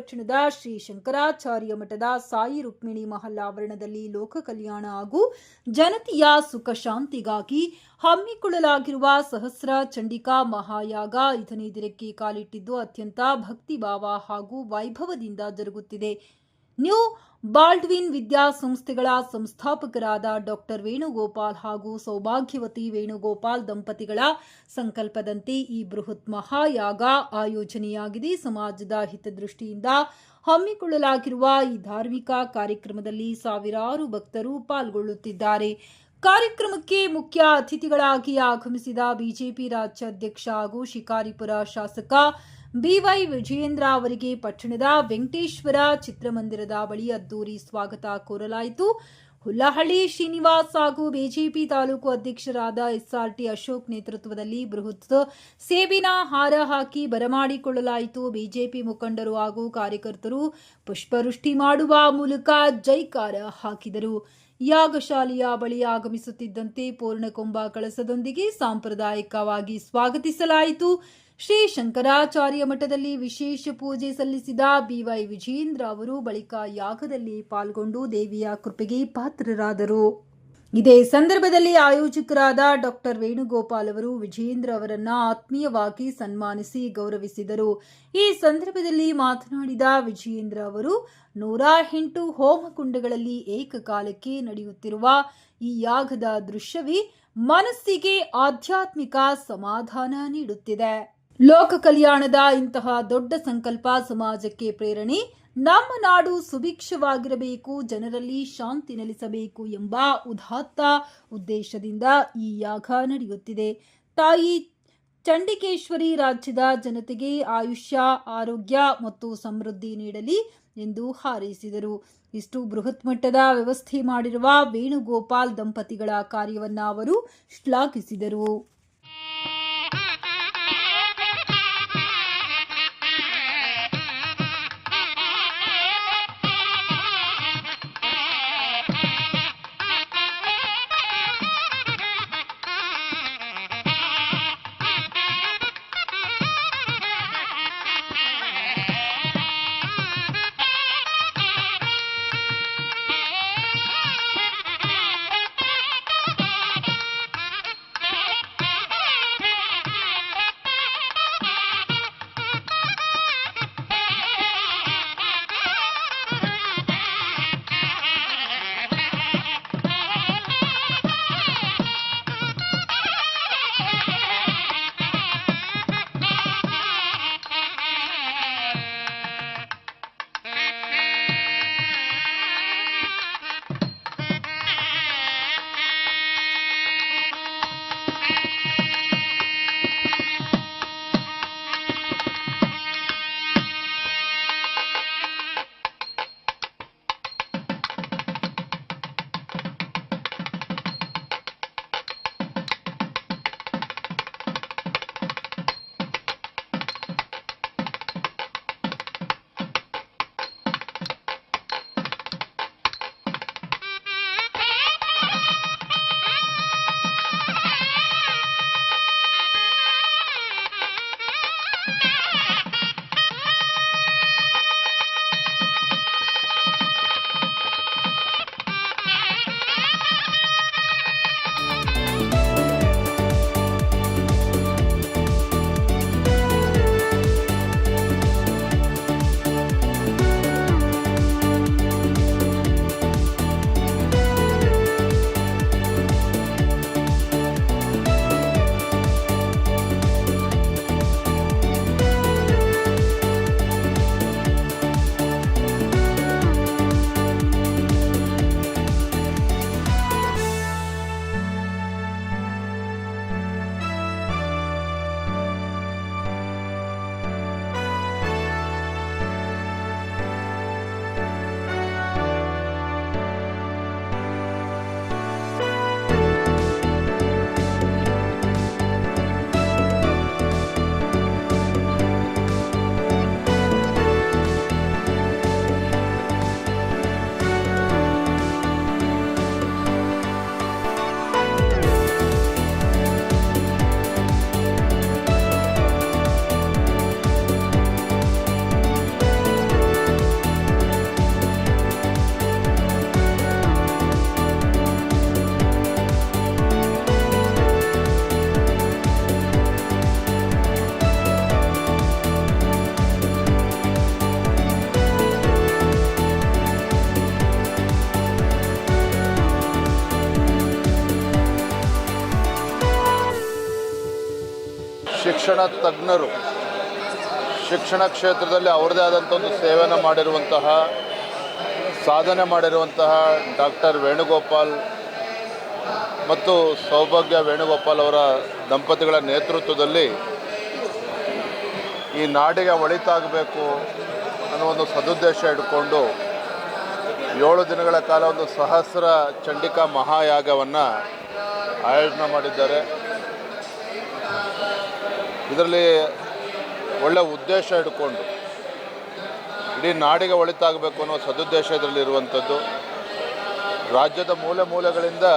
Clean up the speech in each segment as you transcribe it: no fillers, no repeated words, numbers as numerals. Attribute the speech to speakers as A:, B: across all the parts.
A: ಪಟ್ಟಣದ ಶ್ರೀ ಶಂಕರಾಚಾರ್ಯ ಮಠದ ಸಾಯಿ ರುಕ್ಮಿಣಿ ಮಹಲ್ ಆವರಣದಲ್ಲಿ ಲೋಕ ಕಲ್ಯಾಣ ಹಾಗೂ ಜನತೆಯ ಸುಖ ಶಾಂತಿಗಾಗಿ ಹಮ್ಮಿಕೊಳ್ಳಲಾಗಿರುವ ಸಹಸ್ರ ಚಂಡಿಕಾ ಮಹಾಯಾಗ 5ನೇ ದಿನಕ್ಕೆ ಕಾಲಿಟ್ಟಿದ್ದು ಅತ್ಯಂತ ಭಕ್ತಿಭಾವ ಹಾಗೂ ವೈಭವದಿಂದ ಜರುಗುತ್ತಿದೆ. ನ್ಯೂ ಬಾಲ್ಡ್ವಿನ್ ವಿದ್ಯಾಸಂಸ್ಥೆಗಳ ಸಂಸ್ಥಾಪಕರಾದ ಡಾಕ್ಟರ್ ವೇಣುಗೋಪಾಲ್ ಹಾಗೂ ಸೌಭಾಗ್ಯವತಿ ವೇಣುಗೋಪಾಲ್ ದಂಪತಿಗಳ ಸಂಕಲ್ಪದಂತೆ ಈ ಬೃಹತ್ ಮಹಾಯಾಗ ಆಯೋಜನೆಯಾಗಿದೆ. ಸಮಾಜದ ಹಿತದೃಷ್ಟಿಯಿಂದ ಹಮ್ಮಿಕೊಳ್ಳಲಾಗಿರುವ ಈ ಧಾರ್ಮಿಕ ಕಾರ್ಯಕ್ರಮದಲ್ಲಿ ಸಾವಿರಾರು ಭಕ್ತರು ಪಾಲ್ಗೊಳ್ಳುತ್ತಿದ್ದಾರೆ. ಕಾರ್ಯಕ್ರಮಕ್ಕೆ ಮುಖ್ಯ ಅತಿಥಿಗಳಾಗಿ ಆಗಮಿಸಿದ ಬಿಜೆಪಿ ರಾಜ್ಯಾಧ್ಯಕ್ಷ ಹಾಗೂ ಶಿಕಾರಿಪುರ ಶಾಸಕ ಬಿವೈ ವಿಜಯೇಂದ್ರ ಅವರಿಗೆ ಪಟ್ಟಣದ ವೆಂಕಟೇಶ್ವರ ಚಿತ್ರಮಂದಿರದ ಬಳಿ ಅದ್ದೂರಿ ಸ್ವಾಗತ ಕೋರಲಾಯಿತು. ಹುಲ್ಲಹಳ್ಳಿ ಶ್ರೀನಿವಾಸ್ ಹಾಗೂ ಬಿಜೆಪಿ ತಾಲೂಕು ಅಧ್ಯಕ್ಷರಾದ ಎಸ್ಆರ್ಟಿ ಅಶೋಕ್ ನೇತೃತ್ವದಲ್ಲಿ ಬೃಹತ್ ಸೇಬಿನ ಹಾರ ಹಾಕಿ ಬರಮಾಡಿಕೊಳ್ಳಲಾಯಿತು. ಬಿಜೆಪಿ ಮುಖಂಡರು ಹಾಗೂ ಕಾರ್ಯಕರ್ತರು ಪುಷ್ಪವೃಷ್ಟಿ ಮಾಡುವ ಮೂಲಕ ಜೈಕಾರ ಹಾಕಿದರು. ಯಾಗಶಾಲೆಯ ಬಳಿ ಆಗಮಿಸುತ್ತಿದ್ದಂತೆ ಪೂರ್ಣಕುಂಭ ಕಳಸದೊಂದಿಗೆ ಸಾಂಪ್ರದಾಯಿಕವಾಗಿ ಸ್ವಾಗತಿಸಲಾಯಿತು. ಶ್ರೀ ಶಂಕರಾಚಾರ್ಯ ಮಠದಲ್ಲಿ ವಿಶೇಷ ಪೂಜೆ ಸಲ್ಲಿಸಿದ ಬಿವೈ ವಿಜಯೇಂದ್ರ ಅವರು ಬಳಿಕ ಯಾಗದಲ್ಲಿ ಪಾಲ್ಗೊಂಡು ದೇವಿಯ ಕೃಪೆಗೆ ಪಾತ್ರರಾದರು. ಇದೇ ಸಂದರ್ಭದಲ್ಲಿ ಆಯೋಜಕರಾದ ಡಾಕ್ಟರ್ ವೇಣುಗೋಪಾಲ್ ಅವರು ವಿಜಯೇಂದ್ರ ಅವರನ್ನ ಆತ್ಮೀಯವಾಗಿ ಸನ್ಮಾನಿಸಿ ಗೌರವಿಸಿದರು. ಈ ಸಂದರ್ಭದಲ್ಲಿ ಮಾತನಾಡಿದ ವಿಜಯೇಂದ್ರ ಅವರು 108 ಹೋಮಕುಂಡಗಳಲ್ಲಿ ಏಕಕಾಲಕ್ಕೆ ನಡೆಯುತ್ತಿರುವ ಈ ಯಾಗದ ದೃಶ್ಯವೇ ಮನಸ್ಸಿಗೆ ಆಧ್ಯಾತ್ಮಿಕ ಸಮಾಧಾನ ನೀಡುತ್ತಿದೆ. ಲೋಕ ಕಲ್ಯಾಣದ ಇಂತಹ ದೊಡ್ಡ ಸಂಕಲ್ಪ ಸಮಾಜಕ್ಕೆ ಪ್ರೇರಣೆ. ನಮ್ಮ ನಾಡು ಸುಭಿಕ್ಷವಾಗಿರಬೇಕು, ಜನರಲ್ಲಿ ಶಾಂತಿ ನೆಲೆಸಬೇಕು ಎಂಬ ಉದಾತ್ತ ಉದ್ದೇಶದಿಂದ ಈ ಯಾಗ ನಡೆಯುತ್ತಿದೆ. ತಾಯಿ ಚಂಡಿಕೇಶ್ವರಿ ರಾಜ್ಯದ ಜನತೆಗೆ ಆಯುಷ್ಯ, ಆರೋಗ್ಯ ಮತ್ತು ಸಮೃದ್ಧಿ ನೀಡಲಿ ಎಂದು ಹಾರೈಸಿದರು. ಇಷ್ಟು ಬೃಹತ್ ಮಟ್ಟದ ವ್ಯವಸ್ಥೆ ಮಾಡಿರುವ ವೇಣುಗೋಪಾಲ್ ದಂಪತಿಗಳ ಕಾರ್ಯವನ್ನ ಅವರು ಶ್ಲಾಘಿಸಿದರು.
B: ಶಿಕ್ಷಣ ತಜ್ಞರು, ಶಿಕ್ಷಣ ಕ್ಷೇತ್ರದಲ್ಲಿ ಅವರದೇ ಆದಂಥ ಒಂದು ಸೇವೆಯನ್ನು ಮಾಡಿರುವಂತಹ, ಸಾಧನೆ ಮಾಡಿರುವಂತಹ ಡಾಕ್ಟರ್ ವೇಣುಗೋಪಾಲ್ ಮತ್ತು ಸೌಭಾಗ್ಯ ವೇಣುಗೋಪಾಲ್ ಅವರ ದಂಪತಿಗಳ ನೇತೃತ್ವದಲ್ಲಿ ಈ ನಾಡಿಗೆ ಒಳಿತಾಗಬೇಕು ಅನ್ನೋ ಒಂದು ಸದುದ್ದೇಶ ಇಟ್ಕೊಂಡು 7 ದಿನಗಳ ಕಾಲ ಒಂದು ಸಹಸ್ರ ಚಂಡಿಕಾ ಮಹಾಯಾಗವನ್ನು ಆಯೋಜನೆ ಮಾಡಿದ್ದಾರೆ. ಇದರಲ್ಲಿ ಒಳ್ಳೆಯ ಉದ್ದೇಶ ಇಟ್ಕೊಂಡು ಇಡೀ ನಾಡಿಗೆ ಒಳಿತಾಗಬೇಕು ಅನ್ನೋ ಸದುದ್ದೇಶ ಇದರಲ್ಲಿ ಇರುವಂಥದ್ದು. ರಾಜ್ಯದ ಮೂಲೆ ಮೂಲೆಗಳಿಂದ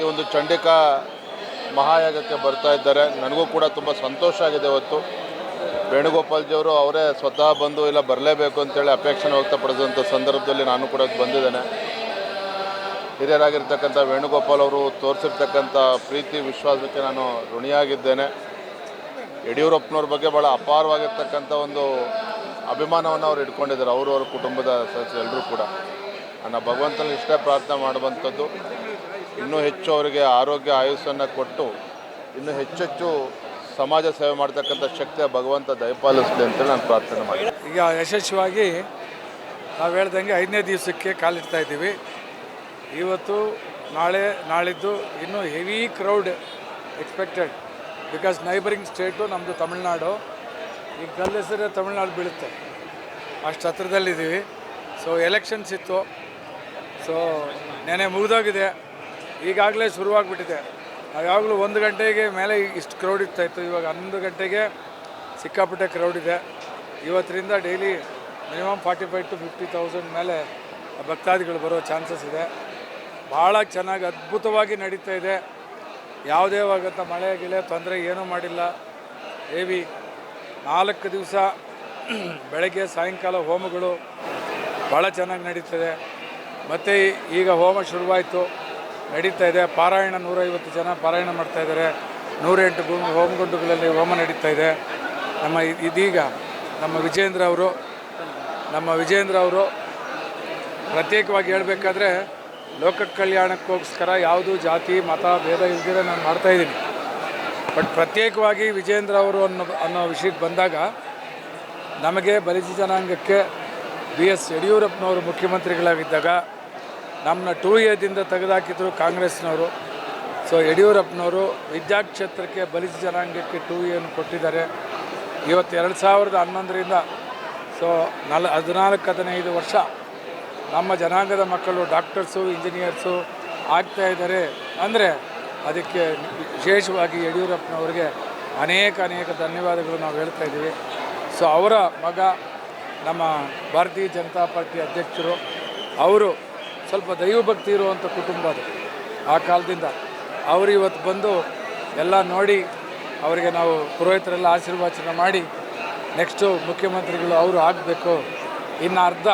B: ಈ ಒಂದು ಚಂಡಿಕಾ ಮಹಾಯಾಗಕ್ಕೆ ಬರ್ತಾ ಇದ್ದಾರೆ. ನನಗೂ ಕೂಡ ತುಂಬ ಸಂತೋಷ ಆಗಿದೆ. ಇವತ್ತು ವೇಣುಗೋಪಾಲ್ಜಿಯವರು ಅವರೇ ಸ್ವತಃ ಬಂದು ಇಲ್ಲ ಬರಲೇಬೇಕು ಅಂತೇಳಿ ಅಪೇಕ್ಷೆನ ವ್ಯಕ್ತಪಡಿಸಿದಂಥ ಸಂದರ್ಭದಲ್ಲಿ ನಾನು ಕೂಡ ಬಂದಿದ್ದೇನೆ. ಹಿರಿಯರಾಗಿರ್ತಕ್ಕಂಥ ವೇಣುಗೋಪಾಲ್ ಅವರು ತೋರಿಸಿರ್ತಕ್ಕಂಥ ಪ್ರೀತಿ ವಿಶ್ವಾಸಕ್ಕೆ ನಾನು ಋಣಿಯಾಗಿದ್ದೇನೆ. ಯಡಿಯೂರಪ್ಪನವ್ರ ಬಗ್ಗೆ ಭಾಳ ಅಪಾರವಾಗಿರ್ತಕ್ಕಂಥ ಒಂದು ಅಭಿಮಾನವನ್ನು ಅವ್ರು ಇಟ್ಕೊಂಡಿದ್ದಾರೆ, ಅವರ ಕುಟುಂಬದ ಸದಸ್ಯರು ಎಲ್ಲರೂ ಕೂಡ. ನನ್ನ ಭಗವಂತನಲ್ಲಿ ಇಷ್ಟೇ ಪ್ರಾರ್ಥನೆ ಮಾಡುವಂಥದ್ದು, ಇನ್ನೂ ಹೆಚ್ಚು ಅವರಿಗೆ ಆರೋಗ್ಯ ಆಯುಸ್ಸನ್ನು ಕೊಟ್ಟು ಇನ್ನೂ ಹೆಚ್ಚೆಚ್ಚು ಸಮಾಜ ಸೇವೆ ಮಾಡ್ತಕ್ಕಂಥ ಶಕ್ತಿಯ ಭಗವಂತ ದಯಪಾಲಿಸಲಿ ಅಂತೇಳಿ ನಾನು ಪ್ರಾರ್ಥನೆ ಮಾಡಿ.
C: ಈಗ ಯಶಸ್ವಿಯಾಗಿ ನಾವು ಹೇಳ್ದಂಗೆ 5ನೇ ದಿವಸಕ್ಕೆ ಕಾಲಿಡ್ತಾ ಇದ್ದೀವಿ. ಇವತ್ತು ನಾಳೆ ನಾಳಿದ್ದು ಇನ್ನೂ heavy crowd expected. Because neighbouring state ನಮ್ಮದು ತಮಿಳ್ನಾಡು. ಈಗ ಕಲ್ಲೆಸರೇ ತಮಿಳ್ನಾಡು ಬೀಳುತ್ತೆ, ಅಷ್ಟು ಹತ್ರದಲ್ಲಿದ್ದೀವಿ. ಸೊ ಎಲೆಕ್ಷನ್ಸ್ ಇತ್ತು, ಸೊ ನೆನೆ ಮುಗಿದೋಗಿದೆ, ಈಗಾಗಲೇ ಶುರುವಾಗ್ಬಿಟ್ಟಿದೆ. ನಾವು ಯಾವಾಗಲೂ 1 ಗಂಟೆಗೆ ಮೇಲೆ ಇಷ್ಟು ಕ್ರೌಡ್ ಇರ್ತಾಯಿತ್ತು, ಇವಾಗ 11 ಗಂಟೆಗೆ ಸಿಕ್ಕಾಪಟ್ಟೆ ಕ್ರೌಡ್ ಇದೆ. ಇವತ್ತರಿಂದ ಡೈಲಿ ಮಿನಿಮಮ್ 45,000 to 50,000 ಮೇಲೆ ಭಕ್ತಾದಿಗಳು ಬರೋ ಚಾನ್ಸಸ್ ಇದೆ. ಭಾಳ ಚೆನ್ನಾಗಿ ಅದ್ಭುತವಾಗಿ ನಡೀತಾ ಇದೆ. ಯಾವುದೇ ಆದಂಥ ಮಳೆ ಗಿಳೆ ತೊಂದರೆ ಏನೂ ಮಾಡಿಲ್ಲ. ಹೆವಿ 4 ದಿವಸ ಬೆಳಗ್ಗೆ ಸಾಯಂಕಾಲ ಹೋಮಗಳು ಭಾಳ ಚೆನ್ನಾಗಿ ನಡೀತದೆ. ಮತ್ತು ಈಗ ಹೋಮ ಶುರುವಾಯಿತು, ನಡೀತಾ ಇದೆ. ಪಾರಾಯಣ 150 ಜನ ಪಾರಾಯಣ ಮಾಡ್ತಾಯಿದ್ದಾರೆ. 108 ಹೋಮಗುಂಡುಗಳಲ್ಲಿ ಹೋಮ ನಡೀತಾ ಇದೆ. ಇದೀಗ ನಮ್ಮ ವಿಜೇಂದ್ರ ಅವರು ಪ್ರತ್ಯೇಕವಾಗಿ ಹೇಳಬೇಕಾದ್ರೆ ಲೋಕ ಕಲ್ಯಾಣಕ್ಕೋಸ್ಕರ ಯಾವುದೂ ಜಾತಿ ಮತ ಭೇದ ಇಲ್ದಿರ ನಾನು ಮಾಡ್ತಾಯಿದ್ದೀನಿ. ಬಟ್ ಪ್ರತ್ಯೇಕವಾಗಿ ವಿಜೇಂದ್ರ ಅವರು ಅನ್ನೋ ವಿಷಯಕ್ಕೆ ಬಂದಾಗ ನಮಗೆ ಬಲಿಜ ಜನಾಂಗಕ್ಕೆ BS ಯಡಿಯೂರಪ್ಪನವರು ಮುಖ್ಯಮಂತ್ರಿಗಳಾಗಿದ್ದಾಗ ನಮ್ಮನ್ನ 2Aದಿಂದ ತೆಗೆದುಹಾಕಿದ್ರು ಕಾಂಗ್ರೆಸ್ನವರು. ಸೊ ಯಡಿಯೂರಪ್ಪನವರು ವಿದ್ಯಾಕ್ಷೇತ್ರಕ್ಕೆ ಬಲಿಜ ಜನಾಂಗಕ್ಕೆ 2A ಕೊಟ್ಟಿದ್ದಾರೆ. ಇವತ್ತು 2011ರಿಂದ ಸೊ 14-15 ವರ್ಷ ನಮ್ಮ ಜನಾಂಗದ ಮಕ್ಕಳು ಡಾಕ್ಟರ್ಸು ಇಂಜಿನಿಯರ್ಸು ಆಗ್ತಾಯಿದ್ದಾರೆ ಅಂದರೆ ಅದಕ್ಕೆ ವಿಶೇಷವಾಗಿ ಯಡಿಯೂರಪ್ಪನವ್ರಿಗೆ ಅನೇಕ ಧನ್ಯವಾದಗಳು ನಾವು ಹೇಳ್ತಾ ಇದ್ದೀವಿ. ಸೊ ಅವರ ಮಗ ನಮ್ಮ ಭಾರತೀಯ ಜನತಾ ಪಾರ್ಟಿ ಅಧ್ಯಕ್ಷರು, ಅವರು ಸ್ವಲ್ಪ ದೈವಭಕ್ತಿ ಇರುವಂಥ ಕುಟುಂಬ ಅದು. ಆ ಕಾಲದಿಂದ ಅವರು ಇವತ್ತು ಬಂದು ಎಲ್ಲ ನೋಡಿ ಅವರಿಗೆ ನಾವು ಪುರೋಹಿತರೆಲ್ಲ ಆಶೀರ್ವಚನ ಮಾಡಿ ನೆಕ್ಸ್ಟು ಮುಖ್ಯಮಂತ್ರಿಗಳು ಅವರು ಆಗಬೇಕು, ಇನ್ನು ಅರ್ಧ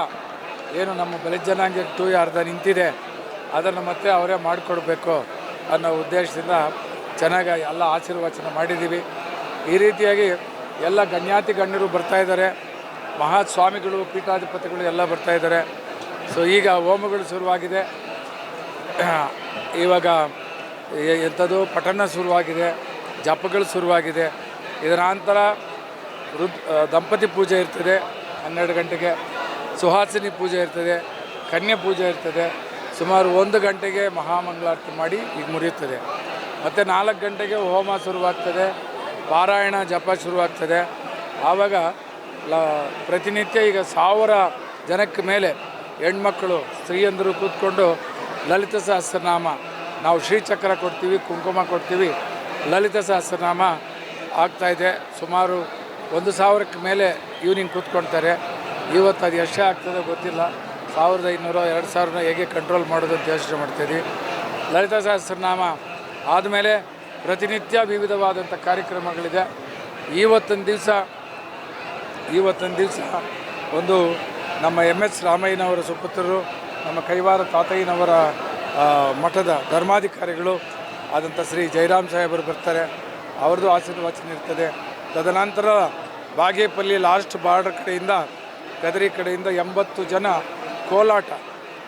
C: ಏನು ನಮ್ಮ ಬಲಿಜ ಜನಾಂಗಕ್ಕೆ 2A ಅರ್ಧ ನಿಂತಿದೆ ಅದನ್ನು ಮತ್ತೆ ಅವರೇ ಮಾಡಿಕೊಡ್ಬೇಕು ಅನ್ನೋ ಉದ್ದೇಶದಿಂದ ಚೆನ್ನಾಗಿ ಎಲ್ಲ ಆಶೀರ್ವಚನ ಮಾಡಿದ್ದೀವಿ. ಈ ರೀತಿಯಾಗಿ ಎಲ್ಲ ಗಣ್ಯಾತಿ ಗಣ್ಯರು ಬರ್ತಾಯಿದ್ದಾರೆ, ಮಹಾಸ್ವಾಮಿಗಳು ಪೀಠಾಧಿಪತಿಗಳು ಎಲ್ಲ ಬರ್ತಾಯಿದ್ದಾರೆ. ಸೊ ಈಗ ಹೋಮಗಳು ಶುರುವಾಗಿದೆ, ಇವಾಗ ಎಂಥದ್ದು ಪಠಣ ಶುರುವಾಗಿದೆ, ಜಪಗಳು ಶುರುವಾಗಿದೆ. ಇದರ ನಂತರ ದಂಪತಿ ಪೂಜೆ ಇರ್ತದೆ 12 ಗಂಟೆಗೆ, ಸುಹಾಸಿನಿ ಪೂಜೆ ಇರ್ತದೆ, ಕನ್ಯೆ ಪೂಜೆ ಇರ್ತದೆ. ಸುಮಾರು 1 ಗಂಟೆಗೆ ಮಹಾಮಂಗಳಾರತಿ ಮಾಡಿ ಈಗ ಮುರಿಯುತ್ತದೆ. ಮತ್ತು 4 ಗಂಟೆಗೆ ಹೋಮ ಶುರುವಾಗ್ತದೆ, ಪಾರಾಯಣ ಜಪ ಶುರುವಾಗ್ತದೆ. ಆವಾಗ ಪ್ರತಿನಿತ್ಯ ಈಗ 1000 ಜನಕ್ಕೆ ಮೇಲೆ ಹೆಣ್ಮಕ್ಕಳು ಸ್ತ್ರೀಯಂದರು ಕೂತ್ಕೊಂಡು ಲಲಿತ ಸಹಸ್ರನಾಮ, ನಾವು ಶ್ರೀಚಕ್ರ ಕೊಡ್ತೀವಿ, ಕುಂಕುಮ ಕೊಡ್ತೀವಿ, ಲಲಿತ ಸಹಸ್ರನಾಮ ಆಗ್ತಾಯಿದೆ. ಸುಮಾರು 1,000ಕ್ಕೆ ಮೇಲೆ ಈವ್ನಿಂಗ್ ಕೂತ್ಕೊಳ್ತಾರೆ. ಇವತ್ತು ಅದು ಎಷ್ಟೇ ಆಗ್ತದೆ ಗೊತ್ತಿಲ್ಲ, 1,500 2,000 ಹೇಗೆ ಕಂಟ್ರೋಲ್ ಮಾಡೋದು ಅಂತ ಯೋಚನೆ ಮಾಡ್ತಾಯಿದ್ವಿ. ಲಲಿತ ಸಹಸ್ರನಾಮ ಆದಮೇಲೆ ಪ್ರತಿನಿತ್ಯ ವಿವಿಧವಾದಂಥ ಕಾರ್ಯಕ್ರಮಗಳಿದೆ. ಇವತ್ತಿನ ದಿವಸ ಒಂದು ನಮ್ಮ MS ರಾಮಯ್ಯನವರ ಸುಪುತ್ರರು, ನಮ್ಮ ಕೈವಾರ ತಾತಯ್ಯನವರ ಮಠದ ಧರ್ಮಾಧಿಕಾರಿಗಳು ಆದಂಥ ಶ್ರೀ ಜಯರಾಮ್ ಸಾಹೇಬರು ಬರ್ತಾರೆ, ಅವ್ರದ್ದು ಆಶೀರ್ವಚನ ಇರ್ತದೆ. ತದನಂತರ ಬಾಗೇಪಲ್ಲಿ ಲಾಸ್ಟ್ ಬಾರ್ಡರ್ ಕಡೆಯಿಂದ ಗದರಿ ಕಡೆಯಿಂದ 80 ಜನ ಕೋಲಾಟ,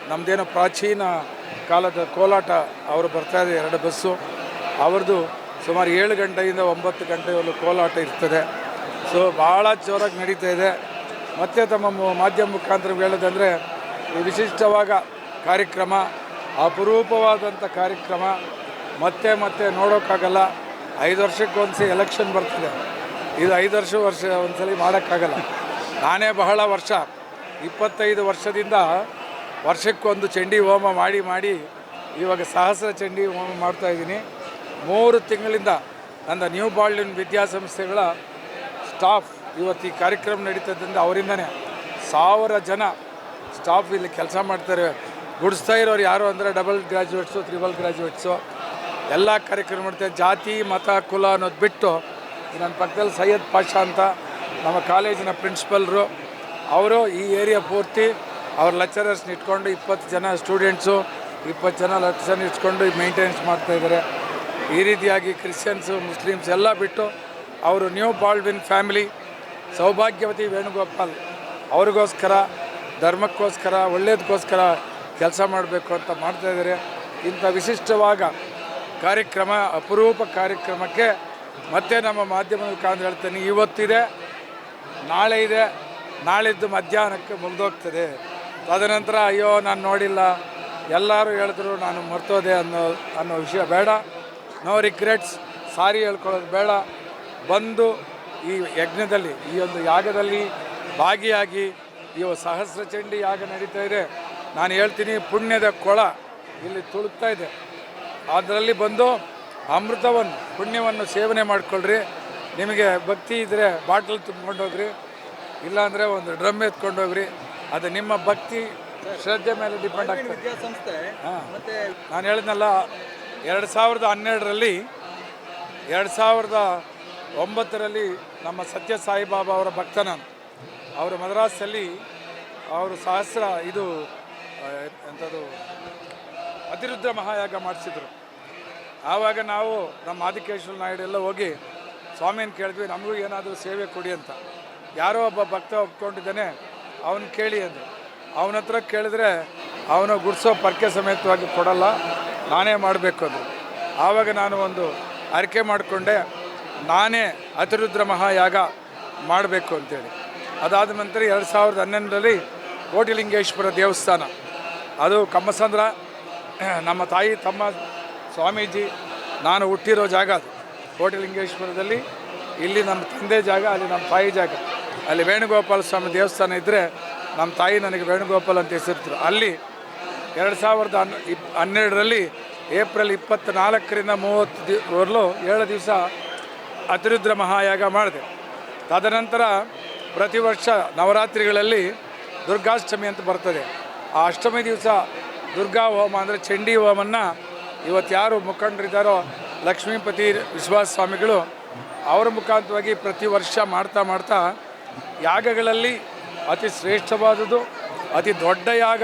C: ನಮ್ಮದೇನೋ ಪ್ರಾಚೀನ ಕಾಲದ ಕೋಲಾಟ ಅವರು ಬರ್ತಾಯಿದೆ, 2 ಬಸ್ಸು ಅವ್ರದ್ದು ಸುಮಾರು 7 ಗಂಟೆಯಿಂದ 9 ಗಂಟೆವರೆಗೂ ಕೋಲಾಟ ಇರ್ತದೆ. ಸೊ ಭಾಳ ಜೋರಾಗಿ ನಡೀತಾ ಇದೆ. ಮತ್ತು ತಮ್ಮ ಮಾಧ್ಯಮ ಮುಖಾಂತರ ಹೇಳೋದಂದರೆ ಈ ವಿಶಿಷ್ಟವಾದ ಕಾರ್ಯಕ್ರಮ, ಅಪರೂಪವಾದಂಥ ಕಾರ್ಯಕ್ರಮ ಮತ್ತೆ ನೋಡೋಕ್ಕಾಗಲ್ಲ. 5 ವರ್ಷಕ್ಕೊಂದ್ಸರಿ ಎಲೆಕ್ಷನ್ ಬರ್ತದೆ. ಇದು 5 ವರ್ಷ ಒಂದ್ಸಲಿ ಮಾಡೋಕ್ಕಾಗಲ್ಲ. ನಾನೇ ಬಹಳ ವರ್ಷ 25 ವರ್ಷದಿಂದ ವರ್ಷಕ್ಕೊಂದು ಚಂಡಿ ಹೋಮ ಮಾಡಿ ಇವಾಗ ಸಹಸ್ರ ಚಂಡಿ ಹೋಮ ಮಾಡ್ತಾಯಿದ್ದೀನಿ. 3 ತಿಂಗಳಿಂದ ನನ್ನ ನ್ಯೂ ಬಾಲ್ಡಿನ್ ವಿದ್ಯಾಸಂಸ್ಥೆಗಳ ಸ್ಟಾಫ್ ಇವತ್ತು ಈ ಕಾರ್ಯಕ್ರಮ ನಡೀತದ್ರಿಂದ ಅವರಿಂದನೇ 1000 ಜನ ಸ್ಟಾಫ್ ಇಲ್ಲಿ ಕೆಲಸ ಮಾಡ್ತಾರೆ. ಗುಡಿಸ್ತಾ ಇರೋರು ಯಾರು ಅಂದರೆ ಡಬಲ್ ಗ್ರ್ಯಾಜುಯೇಟ್ಸು, ತ್ರಿಬಲ್ ಗ್ರ್ಯಾಜುಯೇಟ್ಸು ಎಲ್ಲ ಕಾರ್ಯಕ್ರಮ ಮಾಡ್ತಾರೆ. ಜಾತಿ ಮತ ಕುಲ ಅನ್ನೋದು ಬಿಟ್ಟು ನನ್ನ ಪಕ್ಕದಲ್ಲಿ ಸೈಯದ್ ಪಾಷಾ ಅಂತ ನಮ್ಮ ಕಾಲೇಜಿನ ಪ್ರಿನ್ಸಿಪಲ್ರು, ಅವರು ಈ ಏರಿಯಾ ಪೂರ್ತಿ ಅವ್ರ ಲೆಕ್ಚರರ್ಸ್ನ ಇಟ್ಕೊಂಡು 20 ಜನ ಸ್ಟೂಡೆಂಟ್ಸು 20 ಜನ ಲೆಕ್ಚರ್ನ ಇಟ್ಕೊಂಡು ಮೇಂಟೆನೆನ್ಸ್ ಮಾಡ್ತಾಯಿದ್ದಾರೆ. ಈ ರೀತಿಯಾಗಿ ಕ್ರಿಶ್ಚಿಯನ್ಸು ಮುಸ್ಲಿಮ್ಸ್ ಎಲ್ಲ ಬಿಟ್ಟು ಅವರು ನ್ಯೂ ಬಾಲ್ಡ್ವಿನ್ ಫ್ಯಾಮಿಲಿ ಸೌಭಾಗ್ಯವತಿ ವೇಣುಗೋಪಾಲ್ ಅವ್ರಿಗೋಸ್ಕರ ಧರ್ಮಕ್ಕೋಸ್ಕರ ಒಳ್ಳೆಯದಕ್ಕೋಸ್ಕರ ಕೆಲಸ ಮಾಡಬೇಕು ಅಂತ ಮಾಡ್ತಾಯಿದ್ದಾರೆ. ಇಂಥ ವಿಶಿಷ್ಟವಾದ ಕಾರ್ಯಕ್ರಮ, ಅಪರೂಪ ಕಾರ್ಯಕ್ರಮಕ್ಕೆ ಮತ್ತೆ ನಮ್ಮ ಮಾಧ್ಯಮ ಮುಖಾಂತರ ಹೇಳ್ತೇನೆ, ಇವತ್ತಿದೆ, ನಾಳೆ ಇದೆ, ನಾಳಿದ್ದು ಮಧ್ಯಾಹ್ನಕ್ಕೆ ಮುಗಿದೋಗ್ತದೆ. ತದನಂತರ ಅಯ್ಯೋ ನಾನು ನೋಡಿಲ್ಲ, ಎಲ್ಲರೂ ಹೇಳಿದ್ರು ನಾನು ಮರ್ತೋದೆ ಅನ್ನೋ ವಿಷಯ ಬೇಡ. ನೋ ರಿಗ್ರೆಟ್ಸ್, ಸಾರಿ ಹೇಳ್ಕೊಳ್ಳೋದು ಬೇಡ. ಬಂದು ಈ ಯಜ್ಞದಲ್ಲಿ, ಈ ಒಂದು ಯಾಗದಲ್ಲಿ ಭಾಗಿಯಾಗಿ ಇವು ಸಹಸ್ರ ಚಂಡಿ ಯಾಗ ನಡೀತಾ ಇದೆ. ನಾನು ಹೇಳ್ತೀನಿ, ಪುಣ್ಯದ ಕೊಳ ಇಲ್ಲಿ ತುಳುಕ್ತಾ ಇದೆ. ಅದರಲ್ಲಿ ಬಂದು ಅಮೃತವನ್ನು, ಪುಣ್ಯವನ್ನು ಸೇವನೆ ಮಾಡಿಕೊಳ್ಳ್ರಿ. ನಿಮಗೆ ಭಕ್ತಿ ಇದ್ದರೆ ಬಾಟಲ್ ತುಂಬ್ಕೊಂಡೋಗ್ರಿ, ಇಲ್ಲಾಂದರೆ ಒಂದು ಡ್ರಮ್ ಎತ್ಕೊಂಡೋಗ್ರಿ. ಅದು ನಿಮ್ಮ ಭಕ್ತಿ ಶ್ರದ್ಧೆ ಮೇಲೆ ಡಿಪೆಂಡ್ ಆಗ್ತದೆ. ಹಾಂ, ನಾನು ಹೇಳಿದ್ನಲ್ಲ, 2012ರಲ್ಲಿ 2009ರಲ್ಲಿ ನಮ್ಮ ಸತ್ಯ ಸಾಯಿಬಾಬಾ ಅವರ ಭಕ್ತ ನಾನು. ಅವರು ಮದ್ರಾಸಲ್ಲಿ ಅವರು ಸಹಸ್ರ ಇದು ಎಂಥದ್ದು ಅತಿರುದ್ರ ಮಹಾಯಾಗ ಮಾಡಿಸಿದ್ರು. ಆವಾಗ ನಾವು ನಮ್ಮ ಆದಿಕೇಶ್ವರ ನಾಯ್ಡು ಎಲ್ಲ ಹೋಗಿ ಸ್ವಾಮಿಯನ್ನು ಕೇಳಿದ್ವಿ, ನಮಗೂ ಏನಾದರೂ ಸೇವೆ ಕೊಡಿ ಅಂತ. ಯಾರೋ ಒಬ್ಬ ಭಕ್ತ ಒಪ್ಕೊಂಡಿದ್ದಾನೆ, ಅವನು ಕೇಳಿ ಅಂದರು. ಅವನ ಹತ್ರ ಕೇಳಿದ್ರೆ ಅವನು ಗುಡಿಸೋ ಪರ್ಕೆ ಸಮೇತವಾಗಿ ಕೊಡಲ್ಲ, ನಾನೇ ಮಾಡಬೇಕು ಅಂದರು. ಆವಾಗ ನಾನು ಒಂದು ಅರಿಕೆ ಮಾಡಿಕೊಂಡೆ, ನಾನೇ ಅತಿರುದ್ರ ಮಹಾಯಾಗ ಮಾಡಬೇಕು ಅಂತೇಳಿ. ಅದಾದ ನಂತರ 2011ರಲ್ಲಿ ಕೋಟಿಲಿಂಗೇಶ್ವರ ದೇವಸ್ಥಾನ, ಅದು ಕಮ್ಮಸಂದ್ರ, ನಮ್ಮ ತಾಯಿ ತಮ್ಮ ಸ್ವಾಮೀಜಿ ನಾನು ಹುಟ್ಟಿರೋ ಜಾಗ ಅದು ಕೋಟಿಲಿಂಗೇಶ್ವರದಲ್ಲಿ. ಇಲ್ಲಿ ನಮ್ಮ ತಂದೆ ಜಾಗ, ಅಲ್ಲಿ ನಮ್ಮ ತಾಯಿ ಜಾಗ. ಅಲ್ಲಿ ವೇಣುಗೋಪಾಲ ಸ್ವಾಮಿ ದೇವಸ್ಥಾನ ಇದ್ದರೆ ನಮ್ಮ ತಾಯಿ ನನಗೆ ವೇಣುಗೋಪಾಲ್ ಅಂತ ಹೆಸರಿದ್ರು. ಅಲ್ಲಿ 2012ರಲ್ಲಿ ಏಪ್ರಿಲ್ 24ರಿಂದ 30ವರೆಗೂ 7 ದಿವಸ ಅತಿರುದ್ರ ಮಹಾಯಾಗ ಮಾಡಿದೆ. ತದನಂತರ ಪ್ರತಿ ವರ್ಷ ನವರಾತ್ರಿಗಳಲ್ಲಿ ದುರ್ಗಾಷ್ಟಮಿ ಅಂತ ಬರ್ತದೆ. ಆ ಅಷ್ಟಮಿ ದಿವಸ ದುರ್ಗಾ ಹೋಮ ಅಂದರೆ ಚಂಡಿ ಹೋಮನ್ನು ಇವತ್ತು ಯಾರು ಮುಖಂಡರಿದ್ದಾರೋ ಲಕ್ಷ್ಮೀಪತಿ ವಿಶ್ವಾಸ ಸ್ವಾಮಿಗಳು, ಅವರ ಮುಖಾಂತರವಾಗಿ ಪ್ರತಿ ವರ್ಷ ಮಾಡ್ತಾ ಯಾಗಗಳಲ್ಲಿ ಅತಿ ಶ್ರೇಷ್ಠವಾದುದು, ಅತಿ ದೊಡ್ಡ ಯಾಗ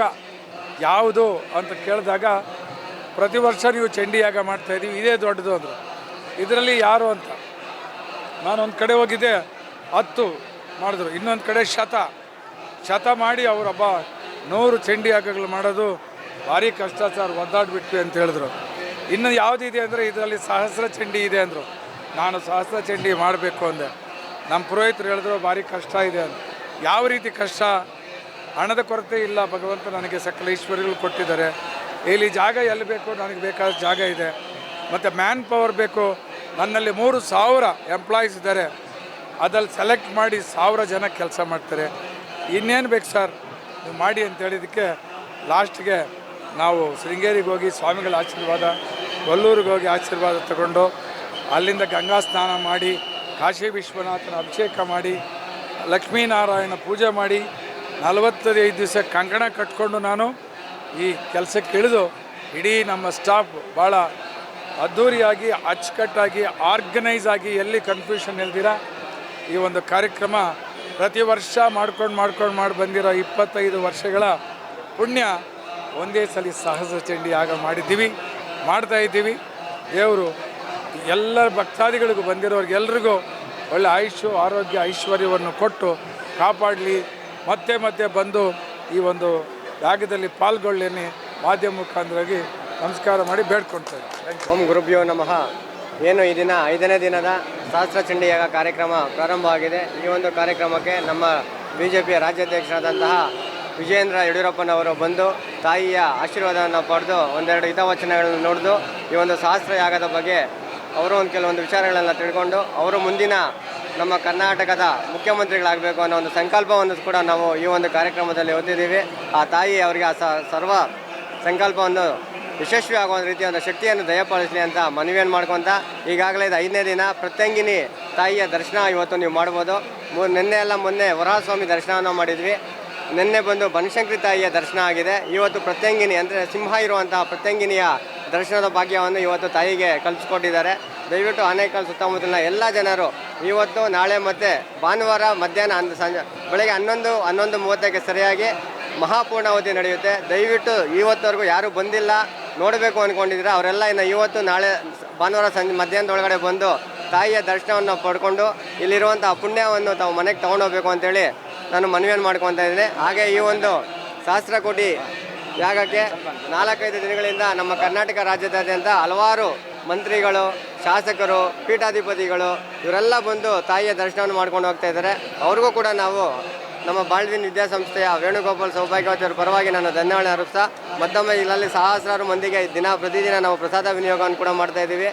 C: ಯಾವುದು ಅಂತ ಕೇಳಿದಾಗ ಪ್ರತಿ ವರ್ಷ ನೀವು ಚಂಡಿ ಯಾಗ ಮಾಡ್ತಾಯಿದ್ದೀವಿ, ಇದೇ ದೊಡ್ಡದು ಅಂದರು. ಇದರಲ್ಲಿ ಯಾರು ಅಂತ ನಾನೊಂದು ಕಡೆ ಹೋಗಿದ್ದೆ, 10 ಮಾಡಿದ್ರು, ಇನ್ನೊಂದು ಕಡೆ ಶತ ಮಾಡಿ ಅವರೊಬ್ಬ 100 ಚಂಡಿ ಯಾಗಗಳು ಮಾಡೋದು ಭಾರಿ ಕಷ್ಟ ಸರ್, ಒದ್ದಾಡ್ಬಿಟ್ವಿ ಅಂತ ಹೇಳಿದ್ರು. ಇನ್ನು ಯಾವುದಿದೆ ಅಂದರೆ ಇದರಲ್ಲಿ ಸಹಸ್ರ ಚಂಡಿ ಇದೆ ಅಂದರು. ನಾನು ಸಹಸ್ರ ಚಂಡಿ ಮಾಡಬೇಕು ಅಂದೆ. ನಮ್ಮ ಪುರೋಹಿತರು ಹೇಳಿದ್ರು ಭಾರಿ ಕಷ್ಟ ಇದೆ ಅಂತ. ಯಾವ ರೀತಿ ಕಷ್ಟ? ಹಣದ ಕೊರತೆ ಇಲ್ಲ, ಭಗವಂತ ನನಗೆ ಸಕಲ ಈಶ್ವರಿಗಳು ಕೊಟ್ಟಿದ್ದಾರೆ. ಇಲ್ಲಿ ಜಾಗ ಎಲ್ಲಿ ಬೇಕು, ನನಗೆ ಬೇಕಾದ ಜಾಗ ಇದೆ. ಮತ್ತು ಮ್ಯಾನ್ ಪವರ್ ಬೇಕು. ನನ್ನಲ್ಲಿ 3000 ಎಂಪ್ಲಾಯೀಸ್ ಇದ್ದಾರೆ. ಅದಲ್ಲಿ ಸೆಲೆಕ್ಟ್ ಮಾಡಿ 1000 ಜನ ಕೆಲಸ ಮಾಡ್ತಾರೆ. ಇನ್ನೇನು ಬೇಕು ಸರ್ ನೀವು ಮಾಡಿ ಅಂತ ಹೇಳಿದ್ದಕ್ಕೆ ಲಾಸ್ಟ್ಗೆ ನಾವು ಶೃಂಗೇರಿಗೆ ಹೋಗಿ ಸ್ವಾಮಿಗಳ ಆಶೀರ್ವಾದ, ಕೊಲ್ಲೂರಿಗೆ ಹೋಗಿ ಆಶೀರ್ವಾದ ತಗೊಂಡು ಅಲ್ಲಿಂದ ಗಂಗಾ ಸ್ನಾನ ಮಾಡಿ, ಕಾಶಿ ವಿಶ್ವನಾಥನ ಅಭಿಷೇಕ ಮಾಡಿ, ಲಕ್ಷ್ಮೀನಾರಾಯಣ ಪೂಜೆ ಮಾಡಿ 45 ದಿವಸ ಕಂಕಣ ಕಟ್ಕೊಂಡು ನಾನು ಈ ಕೆಲಸಕ್ಕೆ ಇಳಿದು ಇಡೀ ನಮ್ಮ ಸ್ಟಾಫ್ ಭಾಳ ಅದ್ಧೂರಿಯಾಗಿ ಅಚ್ಚುಕಟ್ಟಾಗಿ ಆರ್ಗನೈಸ್ ಆಗಿ ಎಲ್ಲಿ ಕನ್ಫ್ಯೂಷನ್ ಇಲ್ದಿರ ಈ ಒಂದು ಕಾರ್ಯಕ್ರಮ ಪ್ರತಿ ವರ್ಷ ಮಾಡ್ಕೊಂಡು ಬಂದಿರೋ 25 ವರ್ಷಗಳ ಪುಣ್ಯ ಒಂದೇ ಸಲ ಸಹಸ್ರ ಚಂಡಿ ಯಾಗ ಮಾಡ್ತಾಯಿದ್ದೀವಿ. ದೇವರು ಎಲ್ಲ ಭಕ್ತಾದಿಗಳಿಗೂ ಬಂದಿರೋರಿಗೆಲ್ರಿಗೂ ಒಳ್ಳೆ ಆಯುಷ್ಯ ಆರೋಗ್ಯ ಐಶ್ವರ್ಯವನ್ನು ಕೊಟ್ಟು ಕಾಪಾಡಲಿ. ಮತ್ತೆ ಬಂದು ಈ ಒಂದು ಯಾಗದಲ್ಲಿ ಪಾಲ್ಗೊಳ್ಳೇನೆ ಮಾಧ್ಯಮ ಮುಖಾಂತರವಾಗಿ ನಮಸ್ಕಾರ ಮಾಡಿ ಬೇಡ್ಕೊಳ್ತೇನೆ.
D: ಓಂ ಗುರುಭ್ಯೋ ನಮಃ. ಏನು ಈ ದಿನ 5ನೇ ದಿನದ ಸಹಸ್ರ ಚಂಡಿಯಾಗ ಕಾರ್ಯಕ್ರಮ ಪ್ರಾರಂಭವಾಗಿದೆ. ಈ ಒಂದು ಕಾರ್ಯಕ್ರಮಕ್ಕೆ ನಮ್ಮ BJPಯ ರಾಜ್ಯಾಧ್ಯಕ್ಷರಾದಂತಹ ವಿಜಯೇಂದ್ರ ಯಡಿಯೂರಪ್ಪನವರು ಬಂದು ತಾಯಿಯ ಆಶೀರ್ವಾದವನ್ನು ಪಡೆದು ಒಂದೆರಡು ಹಿತವಚನಗಳನ್ನು ನುಡಿದು ಈ ಒಂದು ಸಹಸ್ರ ಯಾಗದ ಬಗ್ಗೆ ಅವರು ಕೆಲವೊಂದು ವಿಚಾರಗಳನ್ನು ತಿಳ್ಕೊಂಡು ಅವರು ಮುಂದಿನ ನಮ್ಮ ಕರ್ನಾಟಕದ ಮುಖ್ಯಮಂತ್ರಿಗಳಾಗಬೇಕು ಅನ್ನೋ ಒಂದು ಸಂಕಲ್ಪವನ್ನು ಕೂಡ ನಾವು ಈ ಒಂದು ಕಾರ್ಯಕ್ರಮದಲ್ಲಿ ಹೊಂದಿದ್ದೀವಿ. ಆ ತಾಯಿ ಅವರಿಗೆ ಆ ಸರ್ವ ಸಂಕಲ್ಪವನ್ನು ಯಶಸ್ವಿ ಆಗುವ ರೀತಿಯ ಒಂದು ಶಕ್ತಿಯನ್ನು ದಯಪಾಲಿಸಲಿ ಅಂತ ಮನವಿಯನ್ನು ಮಾಡ್ಕೊತ ಈಗಾಗಲೇ ಇದು 5ನೇ ದಿನ ಪ್ರತ್ಯಂಗಿನಿ ತಾಯಿಯ ದರ್ಶನ ಇವತ್ತು ನೀವು ಮಾಡ್ಬೋದು. ಮೊನ್ನೆ ವರಹಸ್ವಾಮಿ ದರ್ಶನವನ್ನು ಮಾಡಿದ್ವಿ. ನಿನ್ನೆ ಬಂದು ಬನಶಂಕರಿ ತಾಯಿಯ ದರ್ಶನ ಆಗಿದೆ. ಇವತ್ತು ಪ್ರತ್ಯಂಗಿನಿ ಅಂದರೆ ಸಿಂಹ ಇರುವಂತಹ ಪ್ರತ್ಯಂಗಿನಿಯ ದರ್ಶನದ ಭಾಗ್ಯವನ್ನು ಇವತ್ತು ತಾಯಿಗೆ ಕಲ್ಪಿಸ್ಕೊಟ್ಟಿದ್ದಾರೆ. ದಯವಿಟ್ಟು ಆನೇಕಲ್ ಸುತ್ತಮುತ್ತಲಿನ ಎಲ್ಲ ಜನರು ಇವತ್ತು ನಾಳೆ ಮತ್ತು ಭಾನುವಾರ ಮಧ್ಯಾಹ್ನ ಬೆಳಗ್ಗೆ 11:30ಕ್ಕೆ ಸರಿಯಾಗಿ ಮಹಾಪೂರ್ಣಾವತಿ ನಡೆಯುತ್ತೆ. ದಯವಿಟ್ಟು ಇವತ್ತವರೆಗೂ ಯಾರು ಬಂದಿಲ್ಲ ನೋಡಬೇಕು ಅಂದ್ಕೊಂಡಿದ್ರೆ ಅವರೆಲ್ಲ ಇನ್ನು ಇವತ್ತು ನಾಳೆ ಭಾನುವಾರ ಮಧ್ಯಾಹ್ನದೊಳಗಡೆ ಬಂದು ತಾಯಿಯ ದರ್ಶನವನ್ನು ಪಡ್ಕೊಂಡು ಇಲ್ಲಿರುವಂಥ ಪುಣ್ಯವನ್ನು ತಾವು ಮನೆಗೆ ತೊಗೊಂಡೋಗ್ಬೇಕು ಅಂತೇಳಿ ನಾನು ಮನವಿಯನ್ನು ಮಾಡ್ಕೊತಾ ಇದ್ದೀನಿ. ಹಾಗೆ ಈ ಒಂದು ಸಹಸ್ರ ಕೋಟಿ ಯಾಗಕ್ಕೆ 4-5 ದಿನಗಳಿಂದ ನಮ್ಮ ಕರ್ನಾಟಕ ರಾಜ್ಯದಾದ್ಯಂತ ಹಲವಾರು ಮಂತ್ರಿಗಳು, ಶಾಸಕರು, ಪೀಠಾಧಿಪತಿಗಳು ಇವರೆಲ್ಲ ಬಂದು ತಾಯಿಯ ದರ್ಶನವನ್ನು ಮಾಡ್ಕೊಂಡು ಹೋಗ್ತಾ ಇದ್ದಾರೆ. ಅವ್ರಿಗೂ ಕೂಡ ನಾವು ನಮ್ಮ ಬಾಲ್ವಿನ್ ವಿದ್ಯಾಸಂಸ್ಥೆಯ ವೇಣುಗೋಪಾಲ್ ಸೌಭಾಗ್ಯವತಿಯವರ ಪರವಾಗಿ ನಾನು ಧನ್ಯವಾದ ಅರ್ಪಿಸ್ತಾ ಮತ್ತೊಮ್ಮೆ ಇಲ್ಲಲ್ಲಿ ಸಹಸ್ರಾರು ಮಂದಿಗೆ ಪ್ರತಿದಿನ ನಾವು ಪ್ರಸಾದ ವಿನಿಯೋಗವನ್ನು ಕೂಡ ಮಾಡ್ತಾ ಇದ್ದೀವಿ.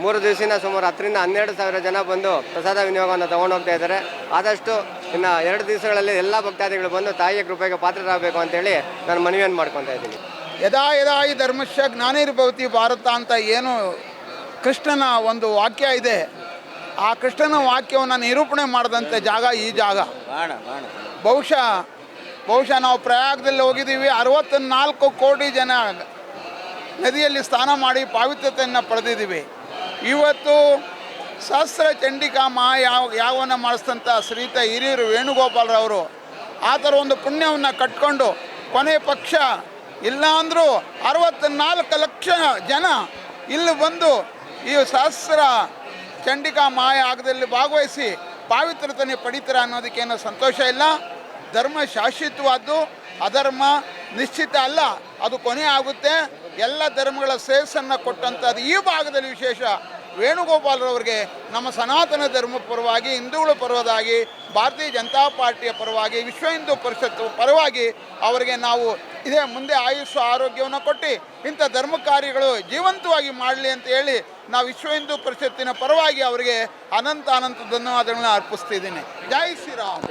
D: 3 ದಿವಸದಿಂದ ಸುಮಾರು 10ರಿಂದ 12,000 ಜನ ಬಂದು ಪ್ರಸಾದ ವಿನಿಯೋಗವನ್ನು ತೊಗೊಂಡು ಹೋಗ್ತಾ ಇದ್ದಾರೆ. ಆದಷ್ಟು ಇನ್ನು 2 ದಿವಸಗಳಲ್ಲಿ ಎಲ್ಲ ಭಕ್ತಾದಿಗಳು ಬಂದು ತಾಯಿಯ ಕೃಪೆಗೆ ಪಾತ್ರರಾಗಬೇಕು ಅಂತೇಳಿ ನಾನು ಮನವಿಯನ್ನು ಮಾಡ್ಕೊತಾ ಇದ್ದೀನಿ.
E: ಯದಾ ಯದಾ ಈ ಧರ್ಮಶ್ಯ ಜ್ಞಾನಿರ್ಭವತಿ ಭಾರತ ಅಂತ ಏನು ಕೃಷ್ಣನ ಒಂದು ವಾಕ್ಯ ಇದೆ, ಆ ಕೃಷ್ಣನ ವಾಕ್ಯವನ್ನು ನಿರೂಪಣೆ ಮಾಡಿದಂಥ ಜಾಗ ಈ ಜಾಗ. ಬಹುಶಃ ನಾವು ಪ್ರಯಾಗದಲ್ಲಿ ಹೋಗಿದ್ದೀವಿ. 64 ಕೋಟಿ ಜನ ನದಿಯಲ್ಲಿ ಸ್ನಾನ ಮಾಡಿ ಪಾವಿತ್ರತೆಯನ್ನು ಪಡೆದಿದ್ದೀವಿ. ಇವತ್ತು ಸಹಸ್ರ ಚಂಡಿಕಾ ಯಾಗವನ್ನು ಮಾಡಿಸಿದಂಥ ಶ್ರೀಯುತ ಹಿರಿಯೂರು ವೇಣುಗೋಪಾಲರವರು ಆ ಥರ ಒಂದು ಪುಣ್ಯವನ್ನು ಕಟ್ಕೊಂಡು ಕೊನೆ ಪಕ್ಷ ಇಲ್ಲ ಅಂದರೂ 64 ಲಕ್ಷ ಜನ ಇಲ್ಲಿ ಬಂದು ಈ ಸಹಸ್ರ ಚಂಡಿಕಾ ಯಾಗದಲ್ಲಿ ಭಾಗವಹಿಸಿ ಪಾವಿತ್ರತೆಯನ್ನು ಪಡಿತಾರೆ ಅನ್ನೋದಕ್ಕೇನು ಸಂತೋಷ ಇಲ್ಲ. ಧರ್ಮ ಶಾಶ್ವತವಾದ್ದು, ಅಧರ್ಮ ನಿಶ್ಚಿತ ಅಲ್ಲ, ಅದು ಕೊನೆ ಆಗುತ್ತೆ. ಎಲ್ಲ ಧರ್ಮಗಳ ಶ್ರೇಯಸ್ಸನ್ನು ಕೊಟ್ಟಂಥದ್ದು ಈ ಭಾಗದಲ್ಲಿ ವಿಶೇಷ ವೇಣುಗೋಪಾಲರವರಿಗೆ ನಮ್ಮ ಸನಾತನ ಧರ್ಮ ಪರವಾಗಿ, ಹಿಂದೂಗಳ ಪರವಾಗಿ, ಭಾರತೀಯ ಜನತಾ ಪಾರ್ಟಿಯ ಪರವಾಗಿ, ವಿಶ್ವ ಹಿಂದೂ ಪರಿಷತ್ತು ಪರವಾಗಿ ಅವರಿಗೆ ನಾವು ಇದೇ ಮುಂದೆ ಆಯುಷ್ಯ ಆರೋಗ್ಯವನ್ನು ಕೊಟ್ಟು ಇಂಥ ಧರ್ಮ ಕಾರ್ಯಗಳು ಜೀವಂತವಾಗಿ ಮಾಡಲಿ ಅಂತ ಹೇಳಿ ನಾವು ವಿಶ್ವ ಹಿಂದೂ ಪರಿಷತ್ತಿನ ಪರವಾಗಿ ಅವರಿಗೆ ಅನಂತ ಧನ್ಯವಾದಗಳನ್ನ ಅರ್ಪಿಸ್ತಿದ್ದೀನಿ. ಜೈ ಶ್ರೀರಾಮ್.